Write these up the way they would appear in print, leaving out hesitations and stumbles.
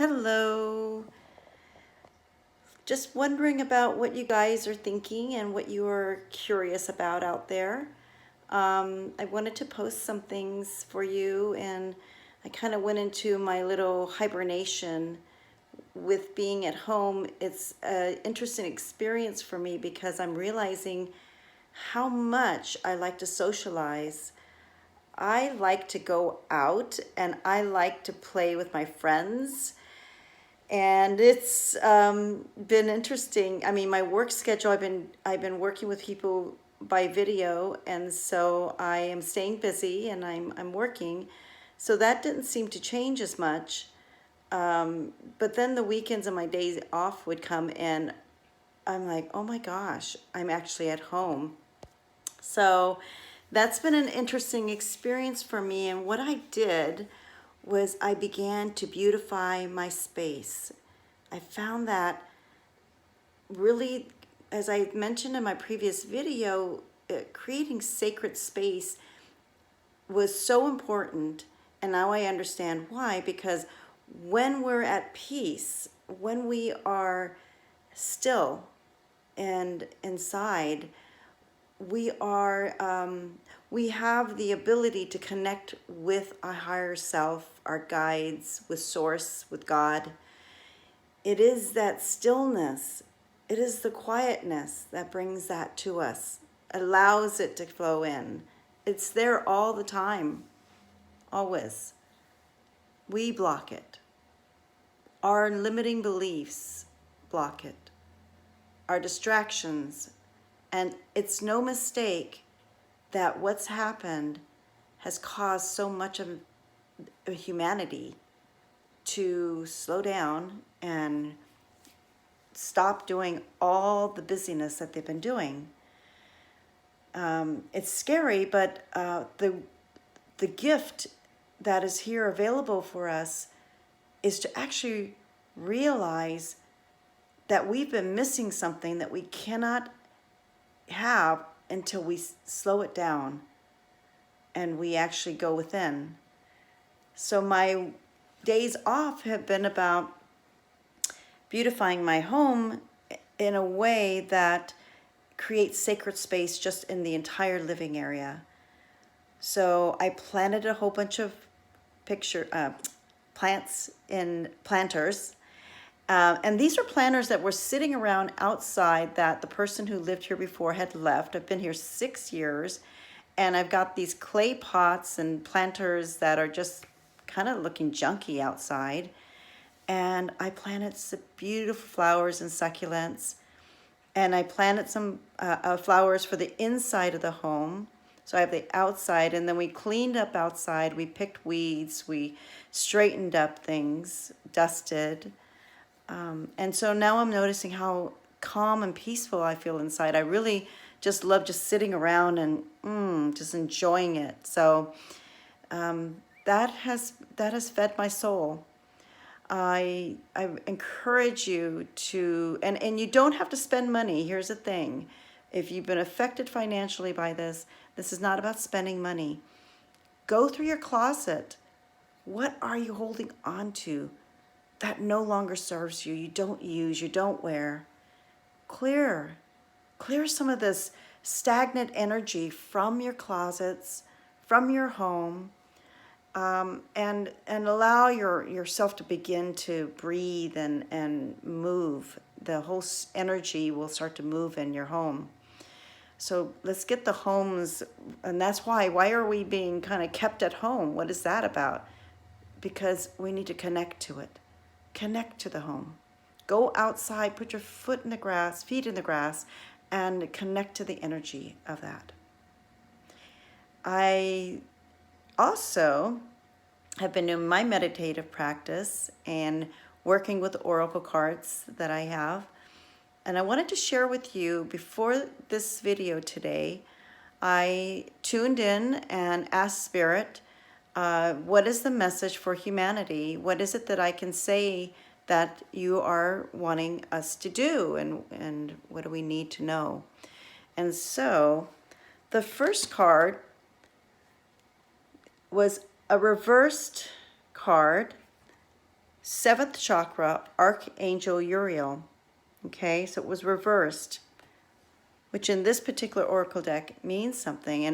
Hello. Just wondering about what you guys are thinking and what you are curious about out there. I wanted to post some things for you, and I kind of went into my little hibernation with being at home. It's an interesting experience for me because I'm realizing how much I like to socialize. I like to go out and I like to play with my friends. And it's been interesting. I mean, my work schedule, I've been working with people by video, and so I am staying busy and I'm working. So that didn't seem to change as much. But then the weekends and my days off would come, and I'm like, oh my gosh, I'm actually at home. So that's been an interesting experience for me. And what I did was I began to beautify my space. I found that really, as I mentioned in my previous video, creating sacred space was so important. And now I understand why, because when we're at peace, when we are still and inside, we have the ability to connect with our higher self, our guides, with source, with God. It is that stillness, it is the quietness that brings that to us, allows it to flow in. It's there all the time, always. We block it. Our limiting beliefs block it. Our distractions. And it's no mistake that what's happened has caused so much of humanity to slow down and stop doing all the busyness that they've been doing. It's scary, but the gift that is here available for us is to actually realize that we've been missing something that we cannot have until we slow it down and we actually go within. So my days off have been about beautifying my home in a way that creates sacred space just in the entire living area. So I planted a whole bunch of plants in planters. And these are planters that were sitting around outside that the person who lived here before had left. I've been here 6 years, and I've got these clay pots and planters that are just kind of looking junky outside. And I planted some beautiful flowers and succulents. And I planted some flowers for the inside of the home. So I have the outside, and then we cleaned up outside. We picked weeds. We straightened up things, dusted. And so now I'm noticing how calm and peaceful I feel inside. I really just love just sitting around and just enjoying it. So that has fed my soul. I encourage you to, and you don't have to spend money. Here's the thing. If you've been affected financially by this is not about spending money. Go through your closet. What are you holding on to that no longer serves you, you don't use, you don't wear? Clear some of this stagnant energy from your closets, from your home, and allow yourself to begin to breathe and move. The whole energy will start to move in your home. So let's get the homes, and that's why are we being kind of kept at home? What is that about? Because we need to connect to it. Connect to the home. Go outside, put your feet in the grass, and connect to the energy of that. I also have been doing my meditative practice and working with the oracle cards that I have. And I wanted to share with you, before this video today, I tuned in and asked Spirit, what is the message for humanity? What is it that I can say that you are wanting us to do? And what do we need to know? And so the first card was a reversed card 7th chakra, Archangel Uriel. Okay, so it was reversed, which in this particular oracle deck means something.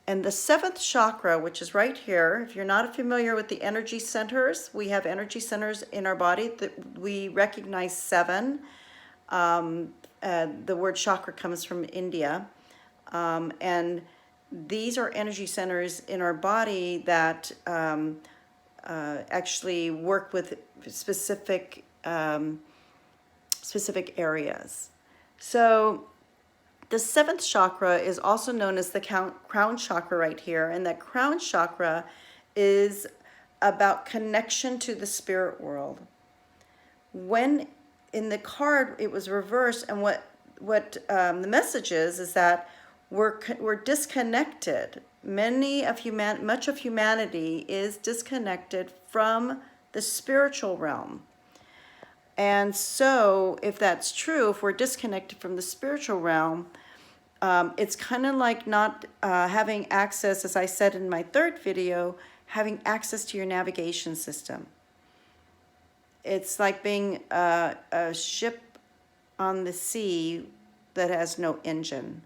And the 7th chakra, which is right here, if you're not familiar with the energy centers, we have energy centers in our body that we recognize 7. The word chakra comes from India. And these are energy centers in our body that actually work with specific areas. So the 7th chakra is also known as the crown chakra right here. And that crown chakra is about connection to the spirit world. When in the card it was reversed, and what the message is that we're disconnected. Much of humanity is disconnected from the spiritual realm. And so if that's true, if we're disconnected from the spiritual realm, it's kind of like not having access, as I said in my 3rd video, having access to your navigation system. It's like being a ship on the sea that has no engine.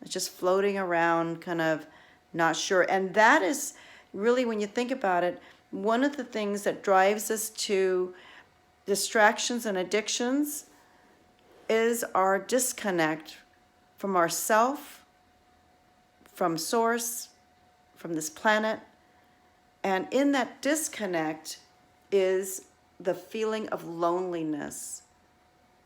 It's just floating around, kind of not sure. And that is really, when you think about it, one of the things that drives us to distractions and addictions is our disconnect from ourself, from source, from this planet. And in that disconnect is the feeling of loneliness,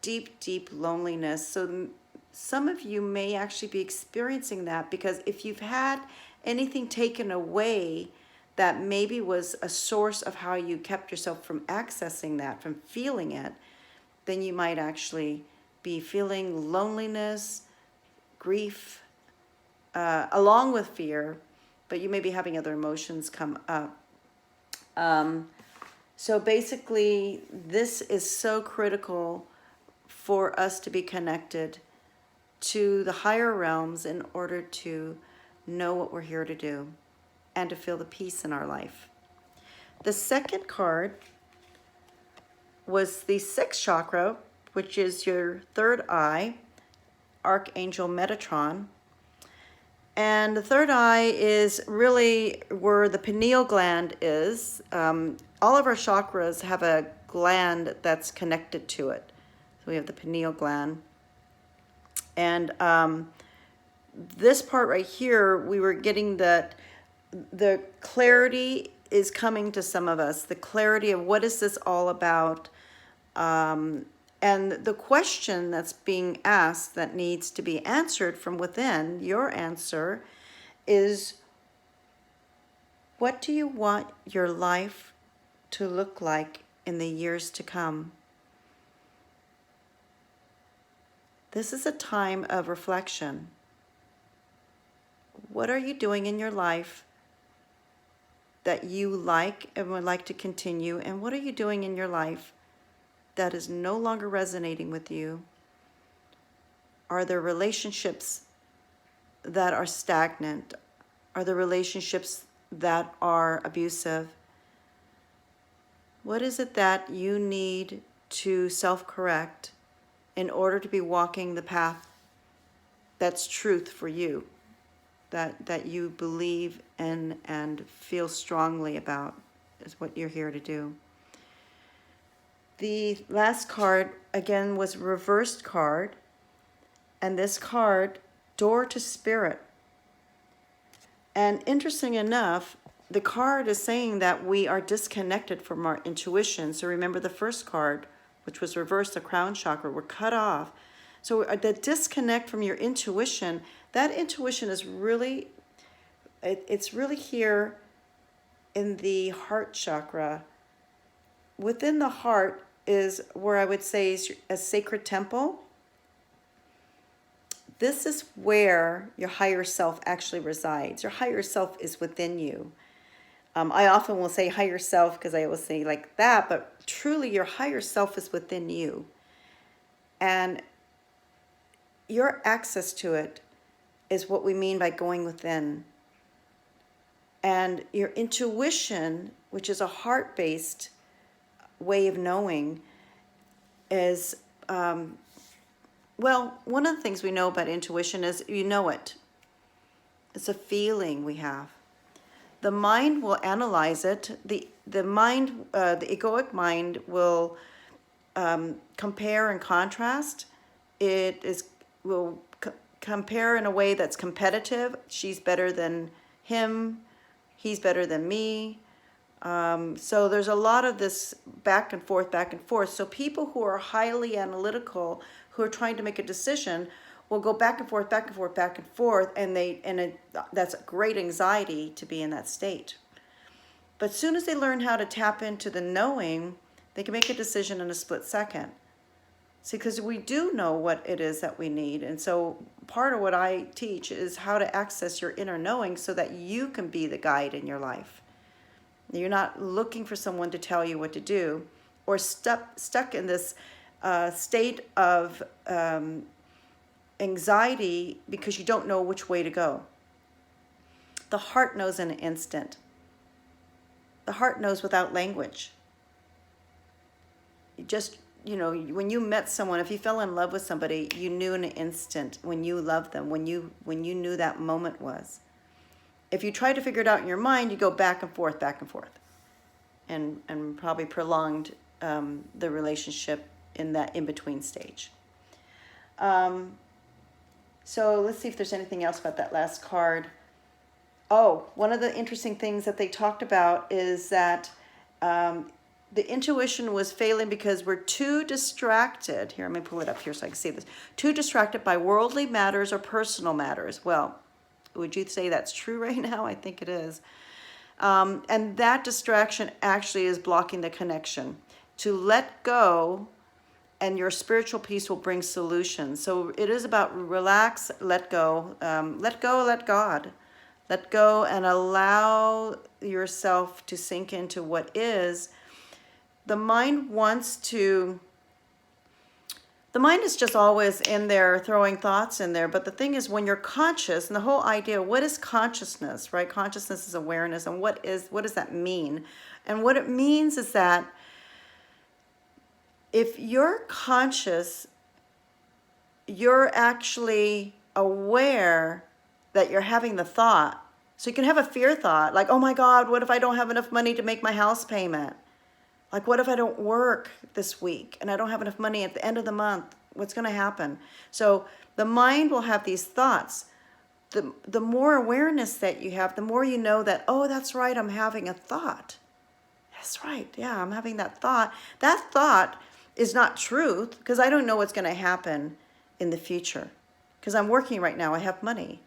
deep, deep loneliness. So some of you may actually be experiencing that, because if you've had anything taken away that maybe was a source of how you kept yourself from accessing that, from feeling it, then you might actually be feeling loneliness, grief, along with fear, but you may be having other emotions come up. So basically, this is so critical for us to be connected to the higher realms in order to know what we're here to do and to feel the peace in our life. The 2nd card was the 6th chakra, which is your 3rd eye, Archangel Metatron. And the 3rd eye is really where the pineal gland is. All of our chakras have a gland that's connected to it. So we have the pineal gland. And this part right here, we were getting that the clarity is coming to some of us, the clarity of what is this all about. And the question that's being asked that needs to be answered from within, your answer is, what do you want your life to look like in the years to come? This is a time of reflection. What are you doing in your life that you like and would like to continue? And what are you doing in your life that is no longer resonating with you? Are there relationships that are stagnant? Are there relationships that are abusive? What is it that you need to self-correct in order to be walking the path that's truth for you, that you believe in and feel strongly about, is what you're here to do? The last card, again, was a reversed card. And this card, Door to Spirit. And interesting enough, the card is saying that we are disconnected from our intuition. So remember the first card, which was reversed, the crown chakra, we're cut off. So the disconnect from your intuition, that intuition is really, it's really here in the heart chakra. Within the heart is where I would say is a sacred temple. This is where your higher self actually resides. Your higher self is within you. I often will say higher self because I always say like that, but truly your higher self is within you. And your access to it is what we mean by going within. And your intuition, which is a heart-based way of knowing is, well, one of the things we know about intuition is you know it. It's a feeling we have. The mind will analyze it. The mind, the egoic mind will compare and contrast. Will compare in a way that's competitive. She's better than him. He's better than me. So there's a lot of this back and forth, back and forth. So people who are highly analytical, who are trying to make a decision, will go back and forth, back and forth, back and forth, and that's great anxiety to be in that state. But as soon as they learn how to tap into the knowing, they can make a decision in a split second. See, because we do know what it is that we need. And so part of what I teach is how to access your inner knowing so that you can be the guide in your life. You're not looking for someone to tell you what to do, or stuck in this state of anxiety because you don't know which way to go. The heart knows in an instant. The heart knows without language. When you met someone, if you fell in love with somebody, you knew in an instant when you loved them, when you knew that moment was. If you try to figure it out in your mind, you go back and forth, and probably prolonged the relationship in that in-between stage. So let's see if there's anything else about that last card. Oh, one of the interesting things that they talked about is that the intuition was failing because we're too distracted. Here, let me pull it up here so I can see this. Too distracted by worldly matters or personal matters. Well, would you say that's true right now? I think it is. And that distraction actually is blocking the connection. To let go, and your spiritual peace will bring solutions. So it is about relax, let go, let God. Let go and allow yourself to sink into what is. The mind is just always in there throwing thoughts in there. But the thing is, when you're conscious, and the whole idea, what is consciousness, right? Consciousness is awareness. And what does that mean? And what it means is that if you're conscious, you're actually aware that you're having the thought. So you can have a fear thought, like, oh my God, what if I don't have enough money to make my house payment? Like, what if I don't work this week and I don't have enough money at the end of the month? What's going to happen? So the mind will have these thoughts. The more awareness that you have, the more you know that, oh, that's right, I'm having a thought. That's right, yeah, I'm having that thought. That thought is not truth, because I don't know what's going to happen in the future. Because I'm working right now, I have money.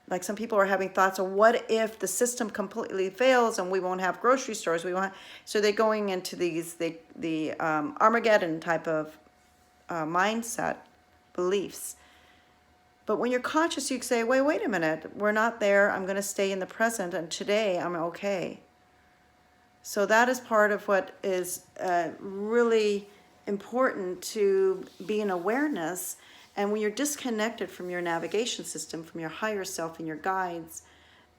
Like some people are having thoughts of what if the system completely fails and we won't have grocery stores? So they're going into the Armageddon type of mindset, beliefs. But when you're conscious, you can say, wait a minute, we're not there. I'm going to stay in the present, and today I'm okay. So that is part of what is really important, to be in awareness. And when you're disconnected from your navigation system, from your higher self and your guides,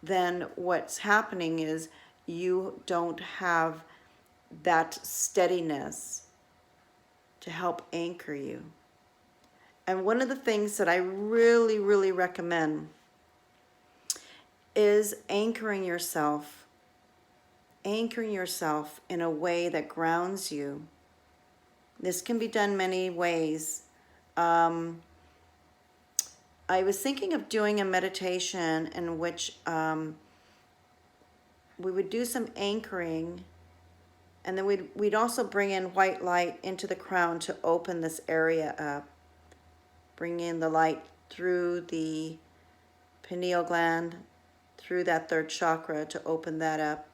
then what's happening is you don't have that steadiness to help anchor you. And one of the things that I really, really recommend is anchoring yourself in a way that grounds you. This can be done many ways. I was thinking of doing a meditation in which we would do some anchoring, and then we'd also bring in white light into the crown to open this area up. Bring in the light through the pineal gland, through that third chakra to open that up.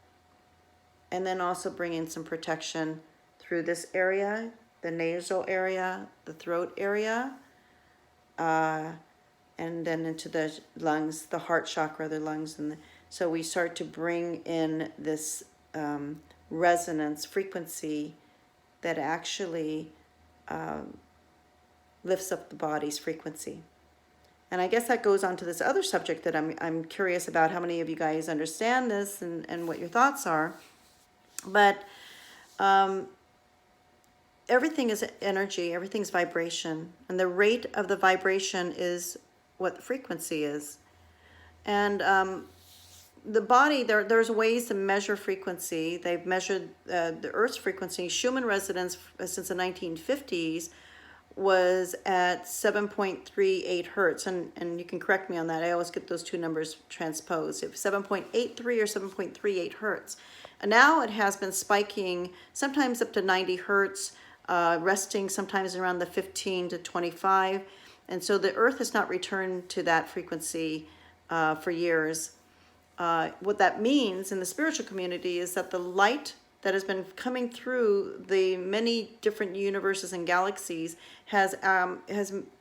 And then also bring in some protection through this area, the nasal area, the throat area, and then into the lungs, the heart chakra, the lungs. So we start to bring in this resonance frequency that actually lifts up the body's frequency. And I guess that goes on to this other subject that I'm curious about how many of you guys understand this and what your thoughts are. But everything is energy, everything's vibration, and the rate of the vibration is what the frequency is. And the body, there's ways to measure frequency. They've measured the Earth's frequency. Schumann resonance since the 1950s was at 7.38 hertz, and you can correct me on that. I always get those two numbers transposed. It was 7.83 or 7.38 hertz. And now it has been spiking sometimes up to 90 hertz, resting sometimes around the 15 to 25. And so the Earth has not returned to that frequency for years. What that means in the spiritual community is that the light that has been coming through the many different universes and galaxies has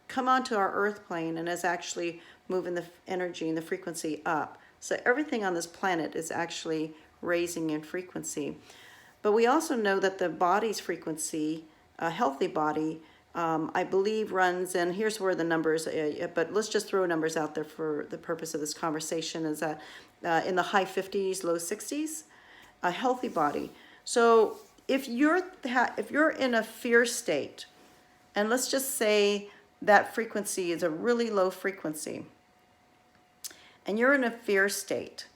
come onto our Earth plane and is actually moving the energy and the frequency up. So everything on this planet is actually raising in frequency. But we also know that the body's frequency, a healthy body, I believe runs, and here's where the numbers, but let's just throw numbers out there for the purpose of this conversation, is that in the high 50s, low 60s, a healthy body. So if you're in a fear state, and let's just say that frequency is a really low frequency, and you're in a fear state,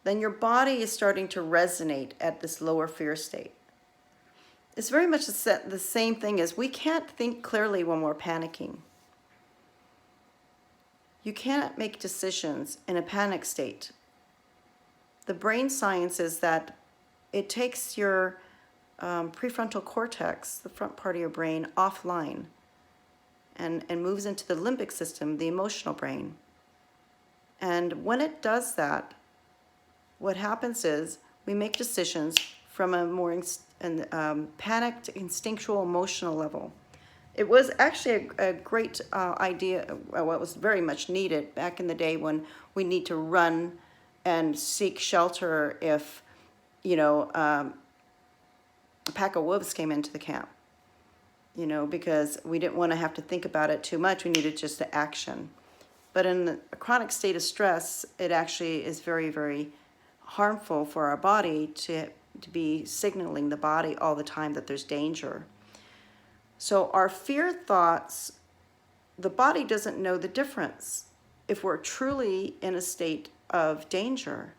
then your body is starting to resonate at this lower fear state. It's very much the same thing as we can't think clearly when we're panicking. You can't make decisions in a panic state. The brain science is that it takes your prefrontal cortex, the front part of your brain, offline and moves into the limbic system, the emotional brain. And when it does that, what happens is we make decisions from a more panicked, instinctual, emotional level. It was actually a great idea, what was very much needed back in the day when we need to run and seek shelter if, a pack of wolves came into the camp, because we didn't want to have to think about it too much. We needed just the action. But in a chronic state of stress, it actually is very, very harmful for our body to be signaling the body all the time that there's danger. So our fear thoughts, the body doesn't know the difference. If we're truly in a state of danger,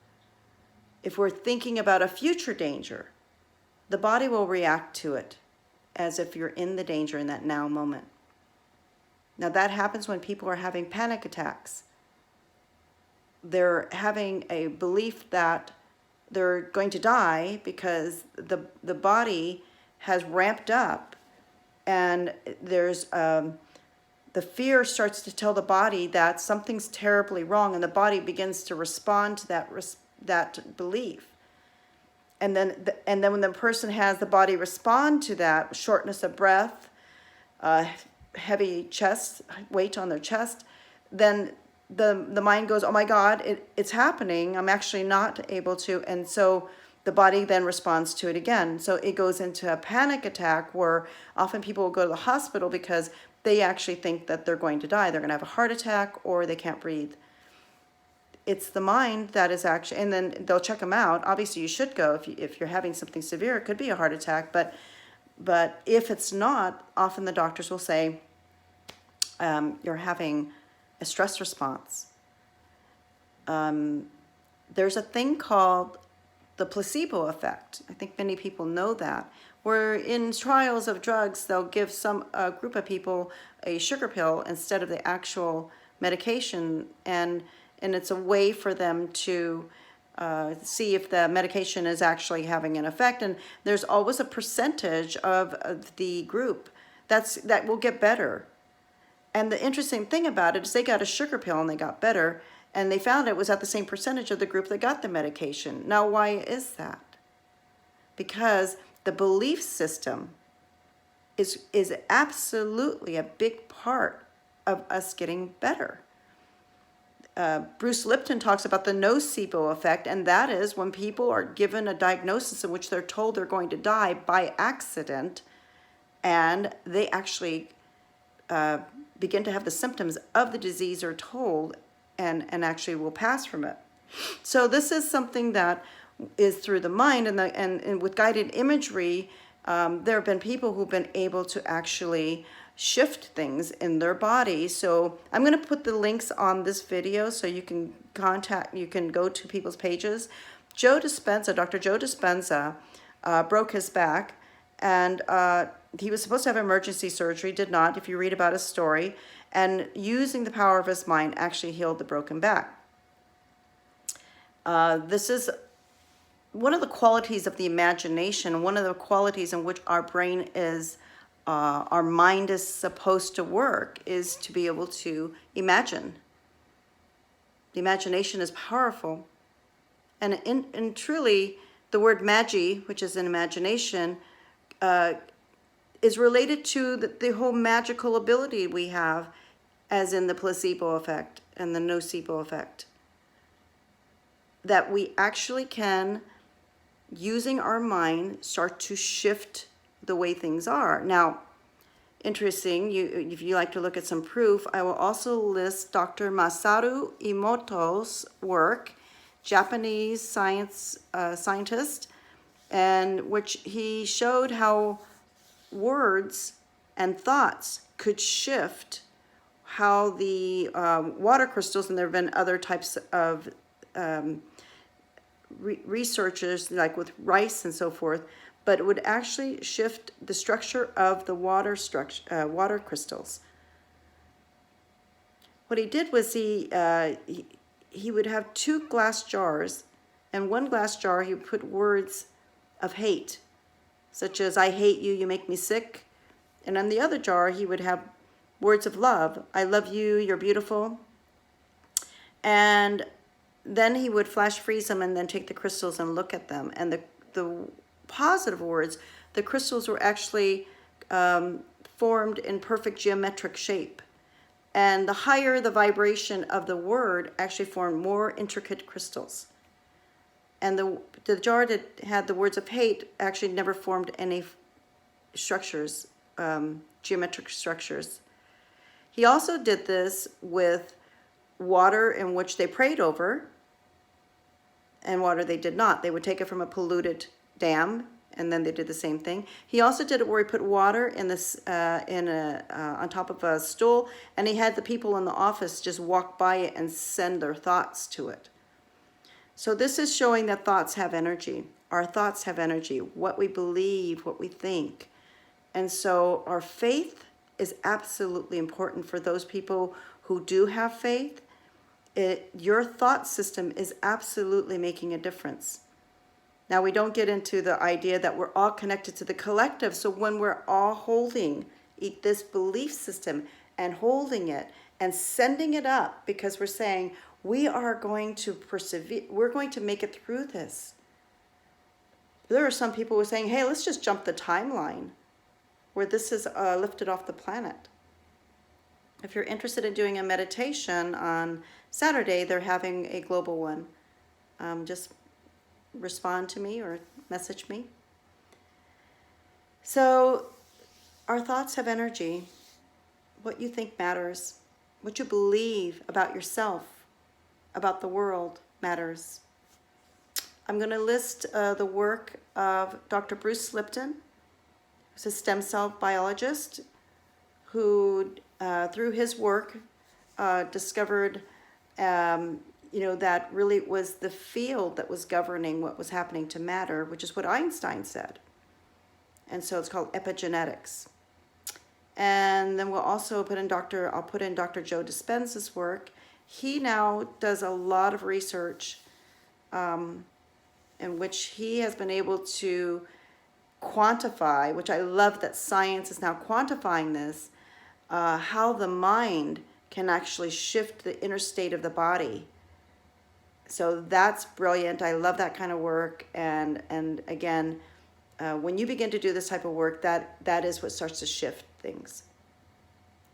if we're thinking about a future danger, the body will react to it as if you're in the danger in that now moment. Now that happens when people are having panic attacks. They're having a belief that they're going to die because the body has ramped up, and there's the fear starts to tell the body that something's terribly wrong, and the body begins to respond to that belief. And then when the person has the body respond to that, shortness of breath, heavy chest, weight on their chest, then the mind goes, oh my God, it's happening. I'm actually not able to. And so the body then responds to it again. So it goes into a panic attack where often people will go to the hospital because they actually think that they're going to die. They're going to have a heart attack or they can't breathe. It's the mind that is actually, and then they'll check them out. Obviously you should go if you're having something severe. It could be a heart attack, but if it's not, often the doctors will say, you're having a stress response. There's a thing called the placebo effect. I think many people know that, where in trials of drugs, they'll give a group of people a sugar pill instead of the actual medication, and it's a way for them to see if the medication is actually having an effect. And there's always a percentage of the group that will get better. And the interesting thing about it is they got a sugar pill and they got better, and they found it was at the same percentage of the group that got the medication. Now, why is that? Because the belief system is absolutely a big part of us getting better. Bruce Lipton talks about the nocebo effect, and that is when people are given a diagnosis in which they're told they're going to die by accident, and they actually begin to have the symptoms of the disease are told and actually will pass from it. So this is something that is through the mind, and with guided imagery, there have been people who've been able to actually shift things in their body. So I'm going to put the links on this video so you can go to people's pages. Dr. Joe Dispenza, broke his back, and he was supposed to have emergency surgery, did not, if you read about his story, and using the power of his mind actually healed the broken back. This is one of the qualities of the imagination, one of the qualities in which our brain is, our mind is supposed to work, is to be able to imagine. The imagination is powerful. And truly, the word magi, which is an imagination, is related to the whole magical ability we have, as in the placebo effect and the nocebo effect. That we actually can, using our mind, start to shift the way things are. Now, interesting, if you like to look at some proof, I will also list Dr. Masaru Emoto's work, Japanese scientist, and which he showed how words and thoughts could shift how the water crystals, and there have been other types of researchers, like with rice and so forth, but it would actually shift the structure of the water crystals. What he did was he would have 2 glass jars, and one glass jar he would put words of hate, such as "I hate you, you make me sick," and on the other jar he would have words of love, "I love you, you're beautiful." And then he would flash freeze them and then take the crystals and look at them. And the positive words, the crystals were actually formed in perfect geometric shape. And the higher the vibration of the word actually formed more intricate crystals. And the jar that had the words of hate actually never formed any structures, geometric structures. He also did this with water in which they prayed over, and water they did not. They would take it from a polluted dam, and then they did the same thing. He also did it where he put water in this on top of a stool, and he had the people in the office just walk by it and send their thoughts to it. So this is showing that thoughts have energy. Our thoughts have energy, what we believe, what we think. And so our faith is absolutely important for those people who do have faith. Your thought system is absolutely making a difference. Now, we don't get into the idea that we're all connected to the collective. So when we're all holding this belief system and holding it and sending it up, because we're saying we are going to persevere, we're going to make it through this. There are some people who are saying, hey, let's just jump the timeline where this is lifted off the planet. If you're interested in doing a meditation on Saturday, they're having a global one. Just respond to me or message me. So our thoughts have energy. What you think matters. What you believe about yourself, about the world, matters. I'm going to list the work of Dr. Bruce Lipton, who's a stem cell biologist, who through his work discovered that really it was the field that was governing what was happening to matter, which is what Einstein said. And so it's called epigenetics. And then we'll also put in Dr. Joe Dispenza's work. He now does a lot of research in which he has been able to quantify, which I love that science is now quantifying this, how the mind can actually shift the inner state of the body. So that's brilliant. I love that kind of work. And again, when you begin to do this type of work, that is what starts to shift things,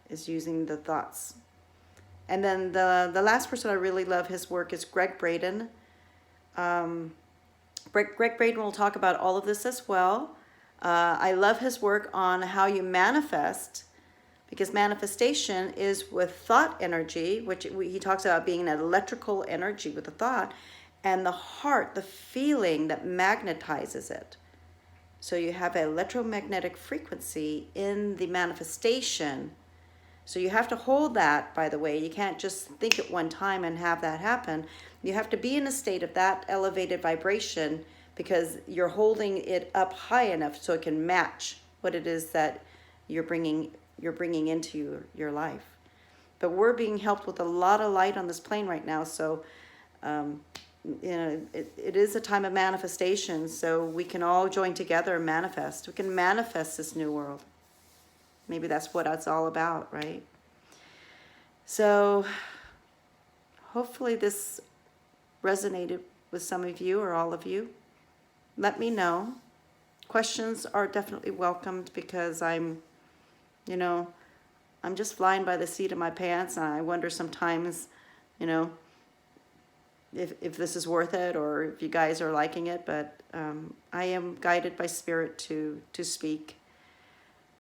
is using the thoughts. And then the last person I really love his work is Greg Braden. Greg Braden will talk about all of this as well. I love his work on how you manifest, because manifestation is with thought energy, which he talks about being an electrical energy with a thought. and the heart, the feeling that magnetizes it. So you have an electromagnetic frequency in the manifestation. So you have to hold that, by the way. You can't just think at one time and have that happen. You have to be in a state of that elevated vibration, because you're holding it up high enough so it can match what it is that you're bringing into your life. But we're being helped with a lot of light on this plane right now. So it is a time of manifestation, so we can all join together and manifest. We can manifest this new world. Maybe that's what it's all about, right? So hopefully this resonated with some of you or all of you. Let me know. Questions are definitely welcomed, because I'm just flying by the seat of my pants, and I wonder sometimes, if this is worth it, or if you guys are liking it. But I am guided by spirit to speak.